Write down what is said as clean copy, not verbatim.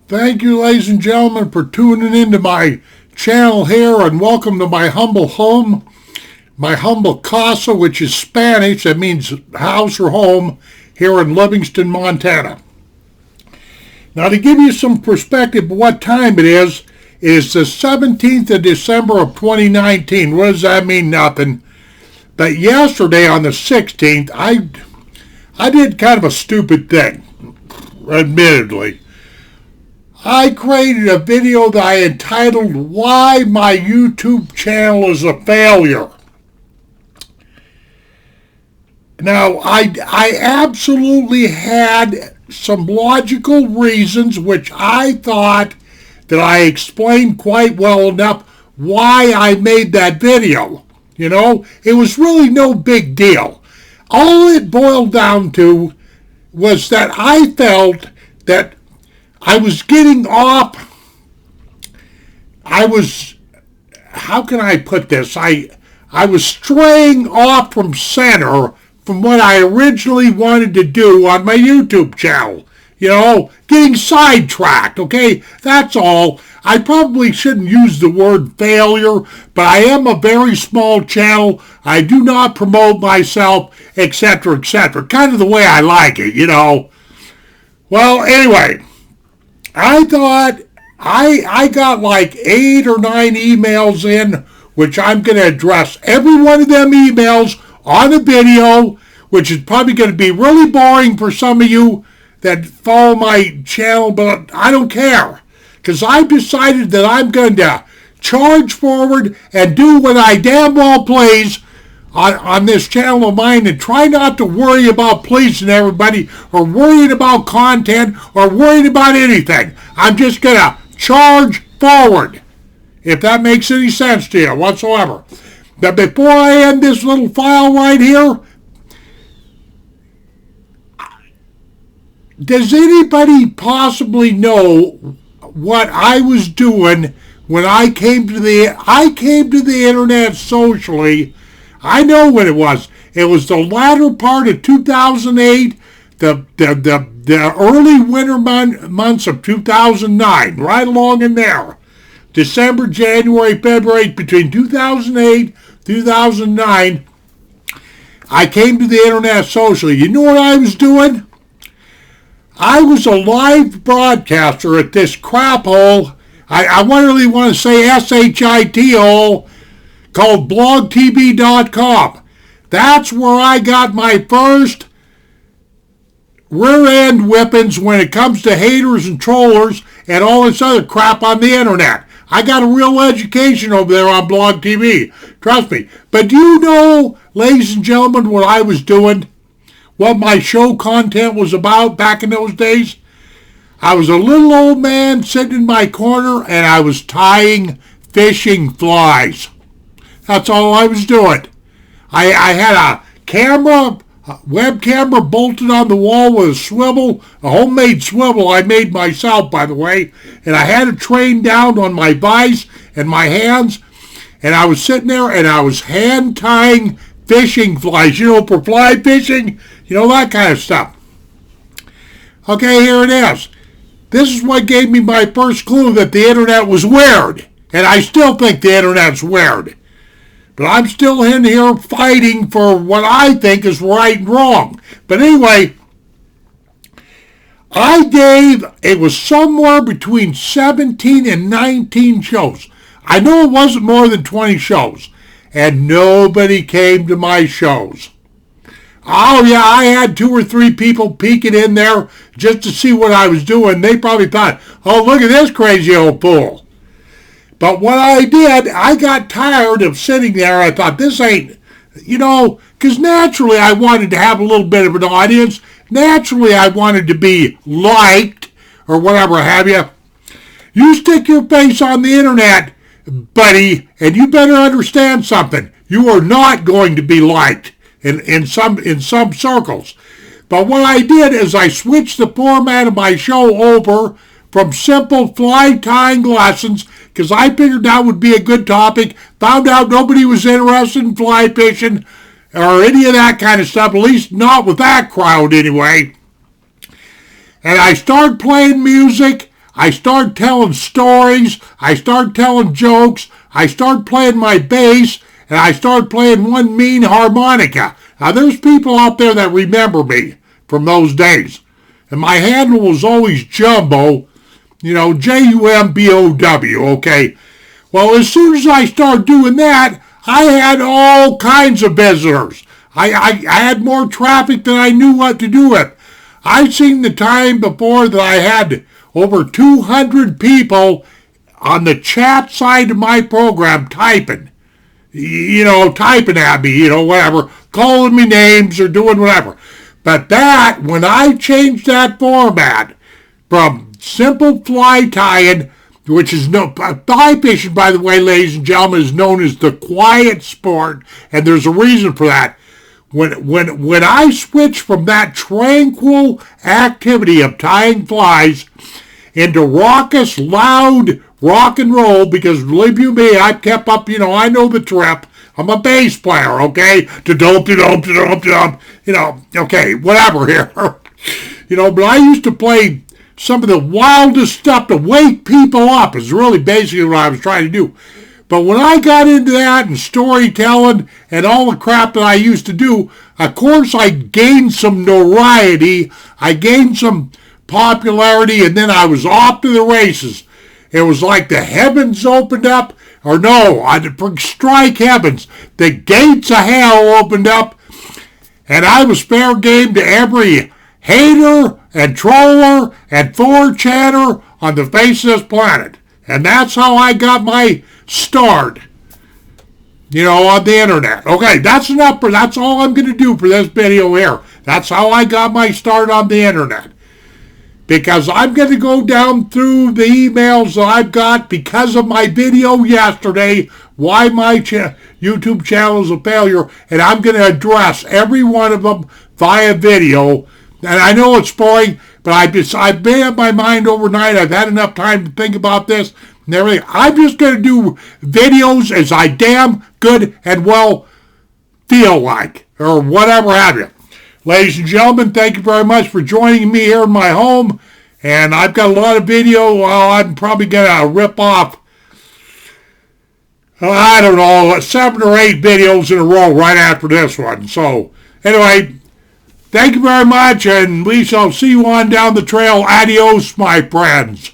Thank you, ladies and gentlemen, for tuning into my channel here, and welcome to my humble home, my humble casa, which is Spanish. That means house or home, here in Livingston, Montana. Now, to give you some perspective of what time it is the 17th of December of 2019. What does that mean? Nothing. But yesterday, on the 16th, I did kind of a stupid thing, admittedly. I created a video that I entitled, Why My YouTube Channel is a Failure. Now, I absolutely had some logical reasons, which I thought that I explained quite well enough why I made that video. You know, it was really no big deal. All it boiled down to was that I felt that I was getting off, how can I put this? I was straying off from center from what I originally wanted to do on my YouTube channel. You know, getting sidetracked, okay? That's all. I probably shouldn't use the word failure, but I am a very small channel. I do not promote myself, etc., etc. Kind of the way I like it, you know. Well, anyway, I thought I got like 8 or 9 emails in, which I'm going to address every one of them emails on a video, which is probably going to be really boring for some of you that follow my channel, but I don't care, because I've decided that I'm going to charge forward and do what I damn well please on this channel of mine, and try not to worry about pleasing everybody or worrying about content or worrying about anything. I'm just going to charge forward, if that makes any sense to you whatsoever. But before I end this little file right here, does anybody possibly know what I was doing when I came to the internet socially? I know what it was. It was the latter part of 2008, the early winter months of 2009, right along in there. December, January, February, between 2008, 2009, I came to the internet socially. You know what I was doing? I was a live broadcaster at this crap hole. I really want to say SHIT hole, called blogtv.com. That's where I got my first rear end whippings when it comes to haters and trollers and all this other crap on the internet. I got a real education over there on Blog TV. Trust me. But do you know, ladies and gentlemen, what I was doing? What my show content was about back in those days? I was a little old man sitting in my corner, and I was tying fishing flies. That's all I was doing. I had a web camera bolted on the wall with a swivel, a homemade swivel I made myself, by the way, and I had it trained down on my vise and my hands, and I was sitting there and I was hand tying fishing flies, you know, for fly fishing, you know, that kind of stuff. Okay, here it is. This is what gave me my first clue that the internet was weird, and I still think the internet's weird. But I'm still in here fighting for what I think is right and wrong. But anyway, it was somewhere between 17 and 19 shows. I know it wasn't more than 20 shows. And nobody came to my shows. Oh yeah, I had 2 or 3 people peeking in there just to see what I was doing. They probably thought, oh, look at this crazy old fool. But what I did, I got tired of sitting there. I thought, this ain't, you know, because naturally I wanted to have a little bit of an audience. Naturally I wanted to be liked or whatever have you. You stick your face on the internet, buddy, and you better understand something. You are not going to be liked in some circles. But what I did is I switched the format of my show over from simple fly tying lessons, because I figured that would be a good topic. Found out nobody was interested in fly fishing or any of that kind of stuff, at least not with that crowd anyway. And I started playing music. I start telling stories, I start telling jokes, I start playing my bass, and I start playing one mean harmonica. Now there's people out there that remember me from those days. And my handle was always Jumbo, Jumbow, okay? Well, as soon as I started doing that, I had all kinds of visitors. I had more traffic than I knew what to do with. I've seen the time before that I had over 200 people on the chat side of my program typing. Typing at me, whatever, calling me names or doing whatever. But when I changed that format from simple fly tying, which is fly fishing, by the way, ladies and gentlemen, is known as the quiet sport, and there's a reason for that. When I switched from that tranquil activity of tying flies into raucous, loud rock and roll, because believe you me, I've kept up, I know the trip. I'm a bass player, okay? Da-dum, okay, whatever here. But I used to play some of the wildest stuff to wake people up is really basically what I was trying to do. But when I got into that and storytelling and all the crap that I used to do, of course I gained some notoriety, I gained some popularity, and then I was off to the races. It was like the heavens opened up, or no, strike heavens. The gates of hell opened up, and I was fair game to every hater and troller and 4chaner on the face of this planet. And that's how I got my start, on the internet. Okay, that's enough. That's all I'm going to do for this video here. That's how I got my start on the internet. Because I'm going to go down through the emails that I've got because of my video yesterday, why my YouTube channel is a failure, and I'm going to address every one of them via video. And I know it's boring, but I've made up my mind overnight. I've had enough time to think about this and everything. I'm just going to do videos as I damn good and well feel like, or whatever have you. Ladies and gentlemen, thank you very much for joining me here in my home. And I've got a lot of video. Well, I'm probably going to rip off, 7 or 8 videos in a row right after this one. So, anyway, thank you very much, and we shall see you on down the trail. Adios, my friends.